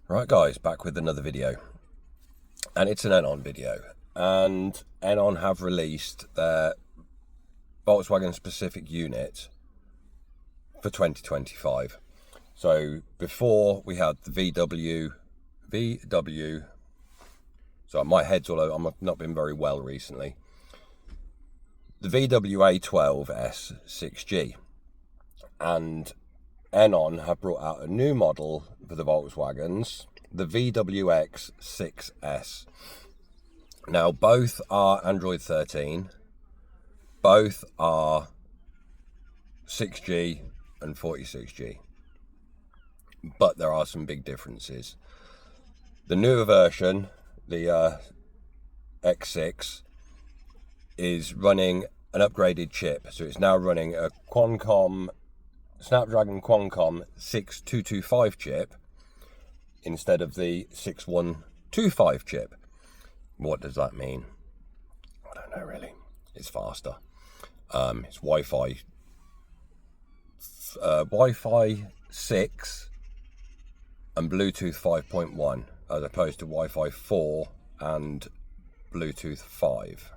Right guys, back with another video, and it's an Enon video, and Enon have released their Volkswagen specific unit for 2025. So before we had the VW, so my head's all over, I've not been very well recently, the VW A12S6G, and Enon have brought out a new model for the Volkswagens, the VWX6S. Now both are Android 13, both are 6G and 46G, but there are some big differences. The newer version, the X6, is running an upgraded chip, so it's now running a Snapdragon Qualcomm 6225 chip instead of the 6125 chip. What does that mean? I don't know really. It's faster. It's Wi-Fi 6 and Bluetooth 5.1 as opposed to Wi-Fi 4 and Bluetooth 5.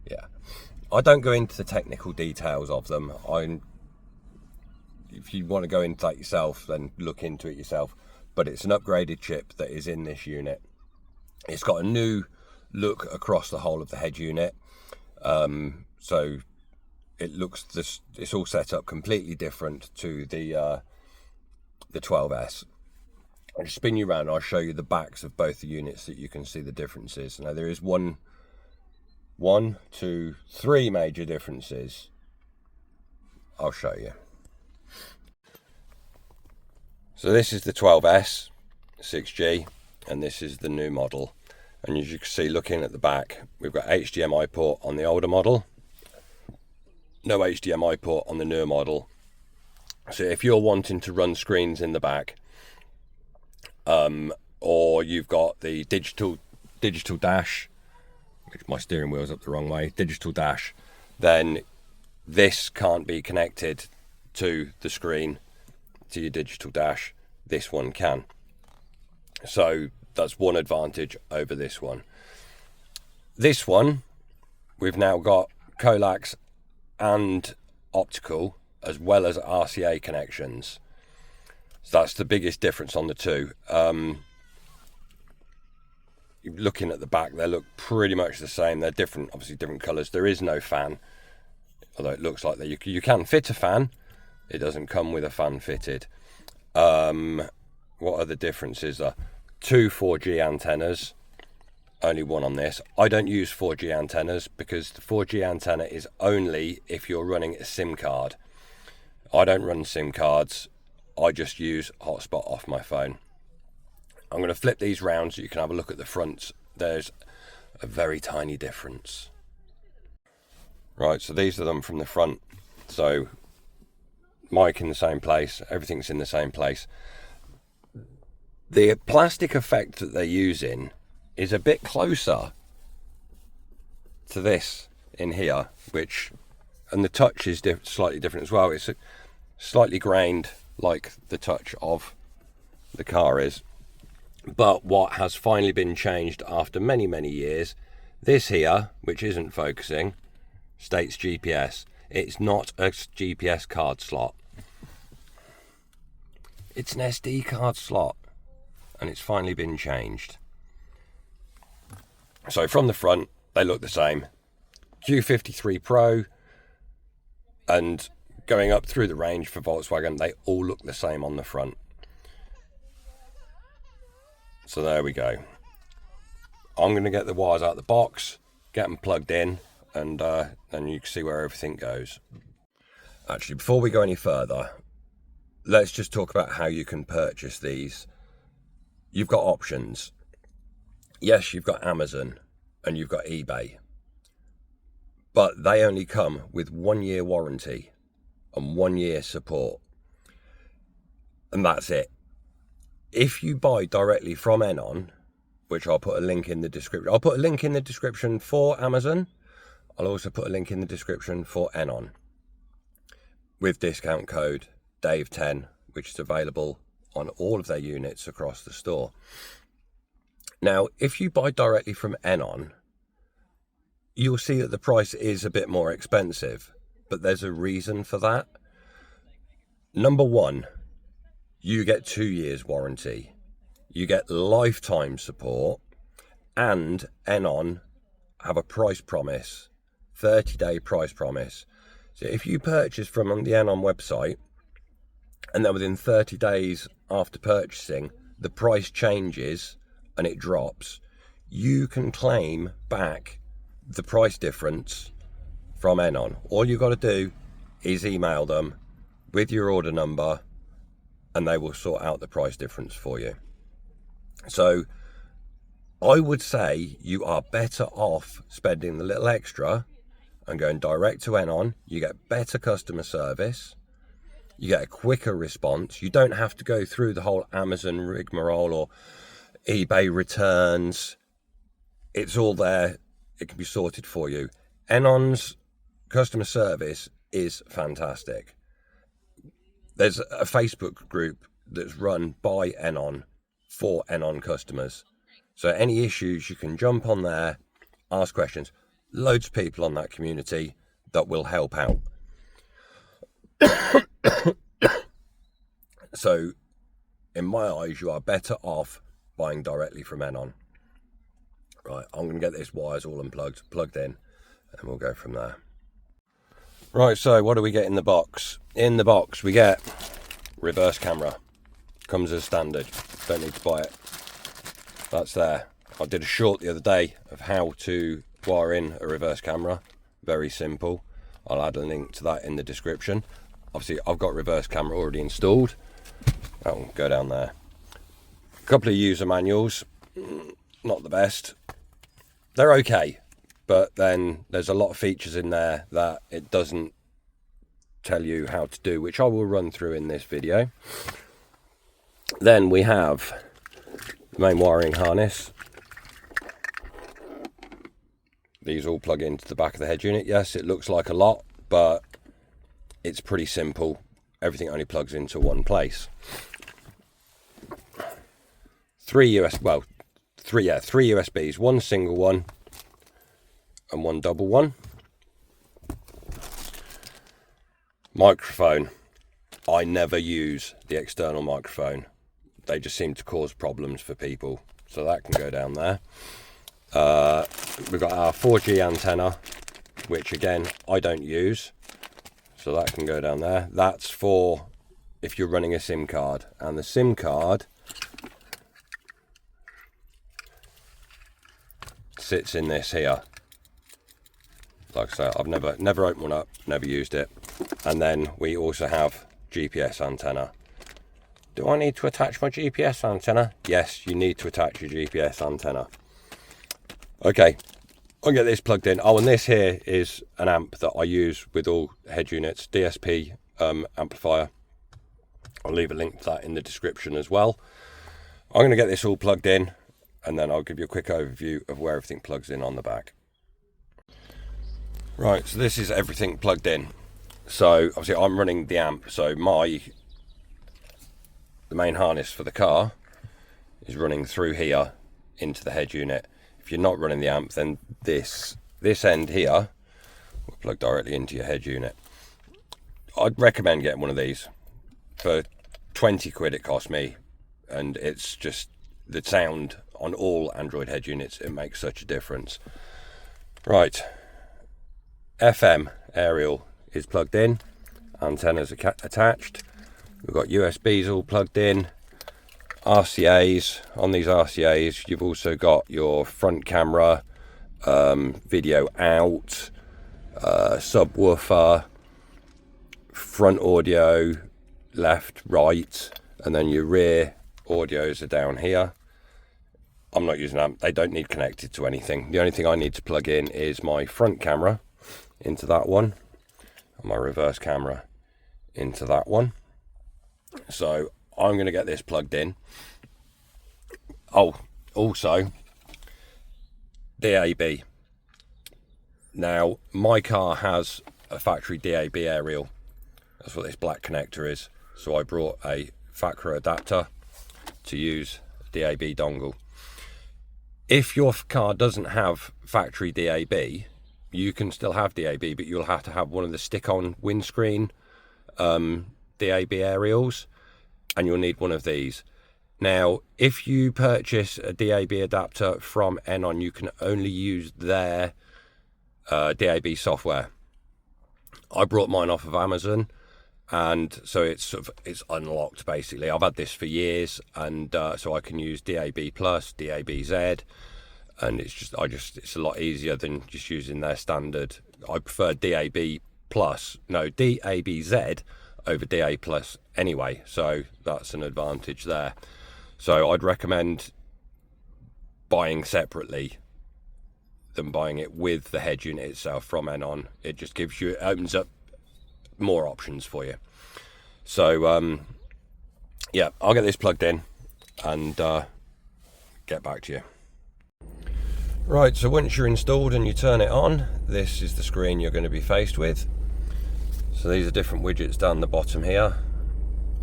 Yeah, I don't go into the technical details of them. If you want to go into that yourself, then look into it yourself. But it's an upgraded chip that is in this unit. It's got a new look across the whole of the head unit. So it looks it's all set up completely different to the 12S. I'll just spin you around and I'll show you the backs of both the units so that you can see the differences. Now there is one, two, three major differences. I'll show you. So this is the 12S 6G, and this is the new model. And as you can see, looking at the back, we've got HDMI port on the older model, no HDMI port on the newer model. So if you're wanting to run screens in the back, or you've got the digital dash, which my steering wheel's up the wrong way, digital dash, then this can't be connected to the screen, to your digital dash. This one can. So that's one advantage over this one. This one, we've now got coax and optical as well as RCA connections. So that's the biggest difference on the two. Looking at the back, they look pretty much the same. They're different, obviously different colours. There is no fan, although it looks like that you can fit a fan. It doesn't come with a fan fitted. What are the differences? Two 4G antennas, only one on this. I don't use 4G antennas because the 4G antenna is only if you're running a SIM card. I don't run SIM cards. I just use hotspot off my phone. I'm going to flip these round so you can have a look at the fronts. There's a very tiny difference. Right, so these are them from the front. So mic in the same place, everything's in the same place. The plastic effect that they're using is a bit closer to this in here, and the touch is slightly different as well. It's slightly grained like the touch of the car is. But what has finally been changed after many, many years, this here, which isn't focusing, states GPS. It's not a GPS card slot. It's an SD card slot, and it's finally been changed. So from the front, they look the same. Q53 Pro, and going up through the range for Volkswagen, they all look the same on the front. So there we go. I'm going to get the wires out of the box, get them plugged in, and then you can see where everything goes. Actually, before we go any further, let's just talk about how you can purchase these. You've got options. Yes, you've got Amazon and you've got eBay, but they only come with 1 year warranty and 1 year support, and that's it. If you buy directly from Enon, which I'll put a link in the description. I'll put a link in the description for Amazon. I'll also put a link in the description for Enon with discount code Dave10, which is available on all of their units across the store. Now, if you buy directly from Enon, you'll see that the price is a bit more expensive, but there's a reason for that. Number one, you get 2 years warranty, you get lifetime support, and Enon have a price promise, 30-day price promise. So if you purchase from the Enon website, and then within 30 days after purchasing, the price changes and it drops, you can claim back the price difference from Enon. All you've got to do is email them with your order number and they will sort out the price difference for you. So I would say you are better off spending the little extra and going direct to Enon. You get better customer service, you get a quicker response, you don't have to go through the whole Amazon rigmarole or eBay returns. It's all there, it can be sorted for you. Enon's customer service is fantastic. There's a Facebook group that's run by Enon for Enon customers. So any issues, you can jump on there, ask questions. Loads of people on that community that will help out. So in my eyes, you are better off buying directly from Enon. Right, I'm going to get this wires all plugged in, and we'll go from there. Right, so what do we get in the box? In the box we get reverse camera. Comes as standard, don't need to buy it. That's there. I did a short the other day of how to wire in a reverse camera. Very simple. I'll add a link to that in the description. Obviously I've got reverse camera already installed. That will go down there. A couple of user manuals, not the best. They're okay, but then there's a lot of features in there that it doesn't tell you how to do, which I will run through in this video. Then we have the main wiring harness. These all plug into the back of the head unit. Yes, it looks like a lot, but it's pretty simple. Everything only plugs into one place. Three USBs, one single one and one double one. Microphone. I never use the external microphone. They just seem to cause problems for people. So that can go down there. We've got our 4G antenna, which again, I don't use. So that can go down there. That's for if you're running a SIM card. And the SIM card sits in this here. Like I say, I've never opened one up, never used it. And then we also have GPS antenna. Do I need to attach my GPS antenna? Yes, you need to attach your GPS antenna. Okay, I'll get this plugged in. Oh, and this here is an amp that I use with all head units, DSP amplifier. I'll leave a link to that in the description as well. I'm going to get this all plugged in, and then I'll give you a quick overview of where everything plugs in on the back. Right, so this is everything plugged in. So obviously I'm running the amp, so the main harness for the car is running through here into the head unit. If you're not running the amp, then this end here will plug directly into your head unit. I'd recommend getting one of these. For 20 quid it cost me, and it's just the sound on all Android head units, it makes such a difference. Right, FM aerial is plugged in, antennas attached. We've got USBs all plugged in, RCAs. On these RCAs you've also got your front camera, video out, subwoofer, front audio, left, right, and then your rear audios are down here. I'm not using amp, they don't need connected to anything. The only thing I need to plug in is my front camera into that one, and my reverse camera into that one. So I'm going to get this plugged in. Oh, also DAB. Now my car has a factory DAB aerial. That's what this black connector is. So I brought a Fakra adapter to use DAB dongle. If your car doesn't have factory DAB, you can still have DAB, but you'll have to have one of the stick-on windscreen DAB aerials, and you'll need one of these. Now, if you purchase a DAB adapter from Enon, you can only use their DAB software. I brought mine off of Amazon, and so it's unlocked basically. I've had this for years, and so I can use DAB Plus, DAB Z, and it's a lot easier than just using their standard. I prefer DAB Z over DA Plus anyway, so that's an advantage there. So I'd recommend buying separately than buying it with the head unit itself from Enon. It just opens up more options for you. So yeah, I'll get this plugged in and get back to you. Right, so once you're installed and you turn it on, this is the screen you're going to be faced with. So these are different widgets down the bottom here.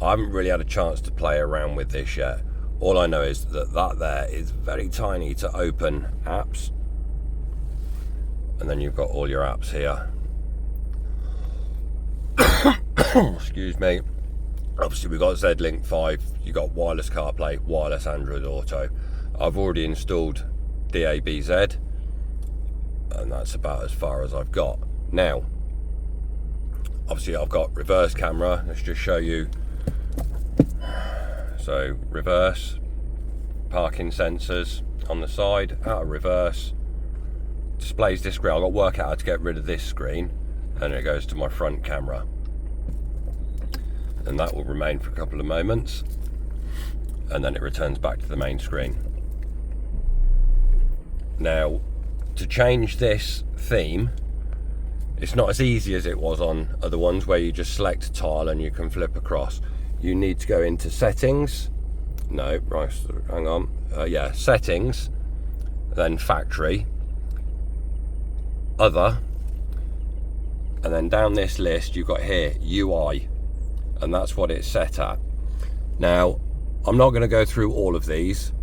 I haven't really had a chance to play around with this yet. All I know is that there is very tiny to open apps, and then you've got all your apps here. Excuse me. Obviously we've got Z-Link 5, you've got wireless CarPlay, wireless Android Auto. I've already installed DAB Z, and that's about as far as I've got. Now, obviously I've got reverse camera. Let's just show you. So reverse, parking sensors on the side, out of reverse, displays this screen. I've got to work out how to get rid of this screen, and it goes to my front camera, and that will remain for a couple of moments, and then it returns back to the main screen. Now, to change this theme, it's not as easy as it was on other ones where you just select a tile and you can flip across. You need to go into settings. No, right, hang on. Yeah, settings, then factory, other, and then down this list you've got here UI, and that's what it's set at. Now, I'm not going to go through all of these.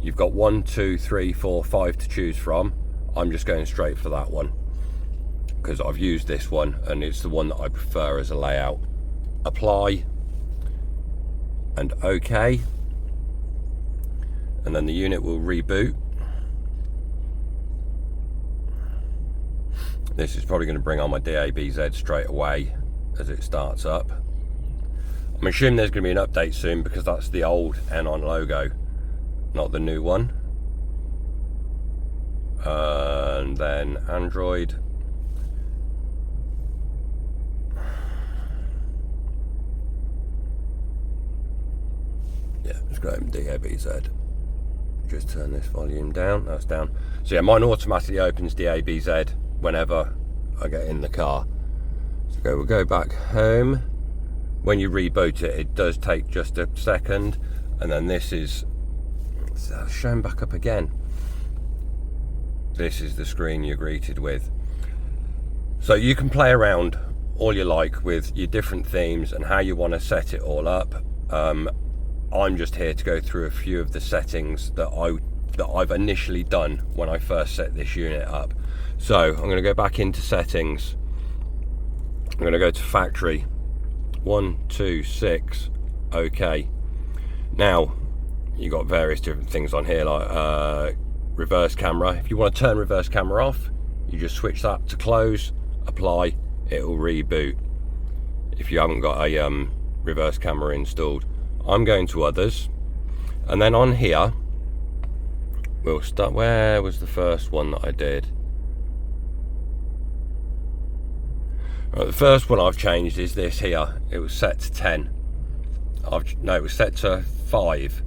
You've got 1, 2, 3, 4, 5 to choose from. I'm just going straight for that one because I've used this one and it's the one that I prefer as a layout. Apply and OK, and then the unit will reboot. This is probably going to bring on my DAB Z straight away as it starts up. I'm assuming there's going to be an update soon because that's the old Enon logo, not the new one. And then Android. Yeah, let's go and DAB Z. Just turn this volume down. That's down. So yeah, mine automatically opens DAB Z whenever I get in the car. So we'll go back home. When you reboot it, it does take just a second, and then this is shown back up again. This is the screen you're greeted with. So you can play around all you like with your different themes and how you want to set it all up. I'm just here to go through a few of the settings that I've initially done when I first set this unit up. So I'm going to go back into settings. I'm going to go to factory. 1, 2, 6. OK. Now you got various different things on here like reverse camera. If you want to turn reverse camera off, you just switch that to close, apply, it will reboot if you haven't got a reverse camera installed. I'm going to others, and then on here we'll start. Where was the first one that I did? Right, the first one I've changed is this here. It was set to 10. No, it was set to 5.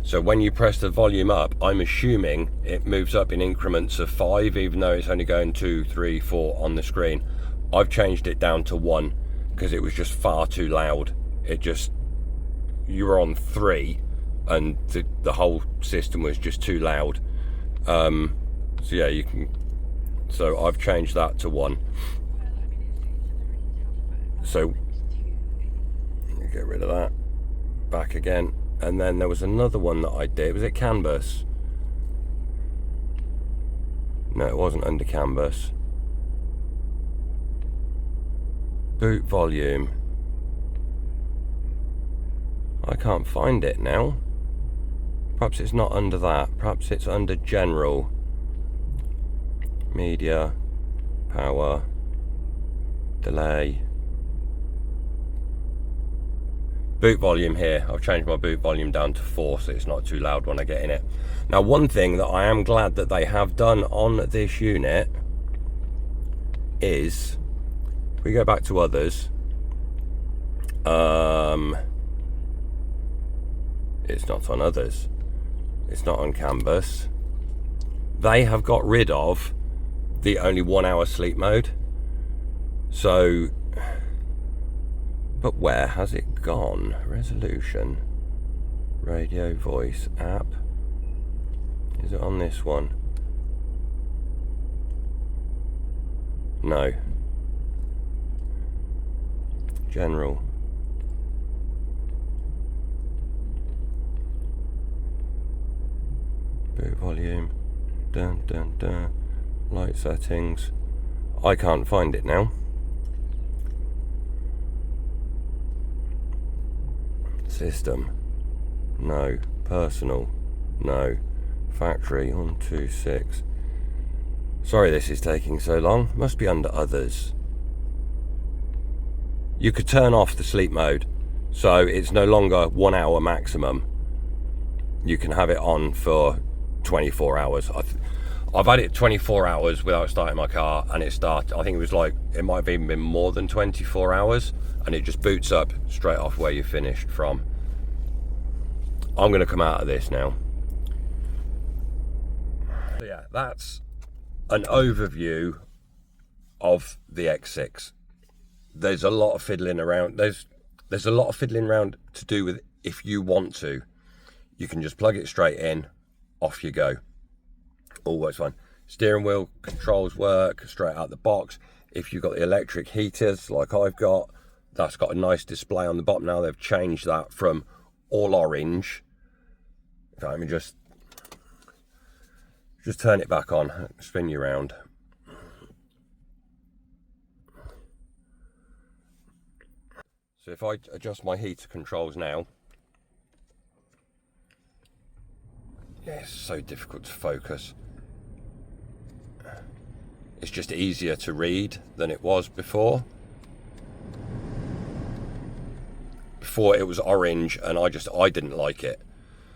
So when you press the volume up, I'm assuming it moves up in increments of 5, even though it's only going 2, 3, 4 on the screen. I've changed it down to 1 because it was just far too loud. You were on 3 and the whole system was just too loud. So yeah, so I've changed that to 1. So get rid of that. back again. And then there was another one that I did. Was it canvas? No, it wasn't under canvas. Boot volume. I can't find it now. Perhaps it's not under that. Perhaps it's under general. Media. Power. Delay. Boot volume here. I've changed my boot volume down to 4 so it's not too loud when I get in it. Now, one thing that I am glad that they have done on this unit is, if we go back to others, it's not on others. It's not on canvas. They have got rid of the only 1 hour sleep mode. So, but where has it gone? Resolution, radio, voice, app. Is it on this one? No. General. Boot volume. Dun dun dun. Light settings. I can't find it now. System. No. Personal. No. Factory. 1, 2, 6. Sorry this is taking so long. Must be under others. You could turn off the sleep mode, so it's no longer 1 hour maximum. You can have it on for 24 hours. I've had it 24 hours without starting my car, and it started, I think it was like, it might have even been more than 24 hours, and it just boots up straight off where you finished from. I'm going to come out of this now. So yeah, that's an overview of the X6. There's a lot of fiddling around. There's a lot of fiddling around to do with, if you want to, you can just plug it straight in, off you go. All works fine. Steering wheel controls work straight out the box. If you've got the electric heaters like I've got, that's got a nice display on the bottom. Now they've changed that from all orange. Okay, let me just turn it back on, spin you around. So if I adjust my heater controls now, yeah, it's so difficult to focus. It's just easier to read than it was before. Before it was orange and I didn't like it.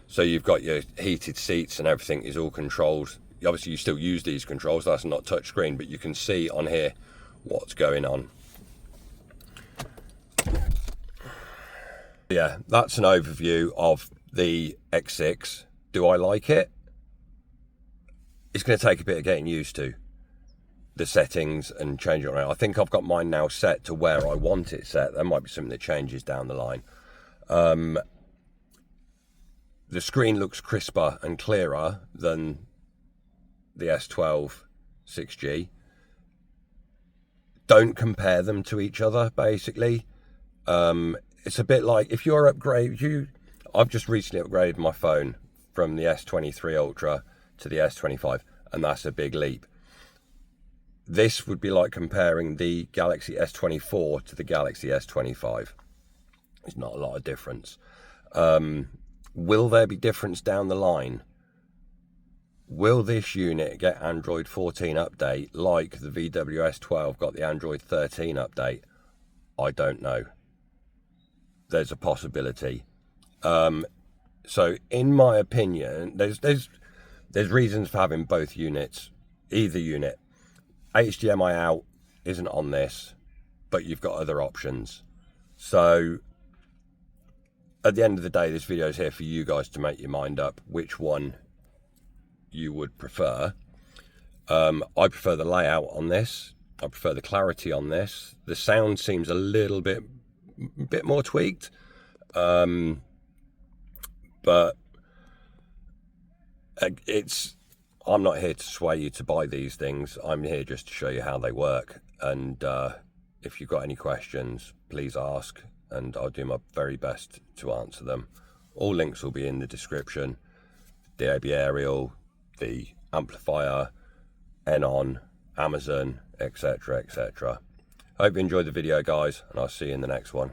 So you've got your heated seats and everything is all controlled. Obviously you still use these controls, that's not touchscreen, but you can see on here what's going on. Yeah, that's an overview of the X6. Do I like it? It's going to take a bit of getting used to the settings and changing it around. I think I've got mine now set to where I want it set. There might be something that changes down the line. The screen looks crisper and clearer than the S12 6G. Don't compare them to each other, basically. It's a bit like if you're I've just recently upgraded my phone from the S23 Ultra to the S25, and that's a big leap. This would be like comparing the Galaxy S24 to the Galaxy S25. There's not a lot of difference. Will there be difference down the line? Will this unit get Android 14 update like the VW S12 got the Android 13 update? I don't know. There's a possibility. So in my opinion, there's reasons for having both units, either unit. HDMI out isn't on this, but you've got other options. So at the end of the day, this video is here for you guys to make your mind up which one you would prefer. I prefer the layout on this. I prefer the clarity on this. The sound seems a little bit more tweaked. But I'm not here to sway you to buy these things. I'm here just to show you how they work. And if you've got any questions, please ask. and I'll do my very best to answer them. All links will be in the description. The AB aerial, the amplifier, Enon, Amazon, etc, etc. Hope you enjoyed the video, guys, and I'll see you in the next one.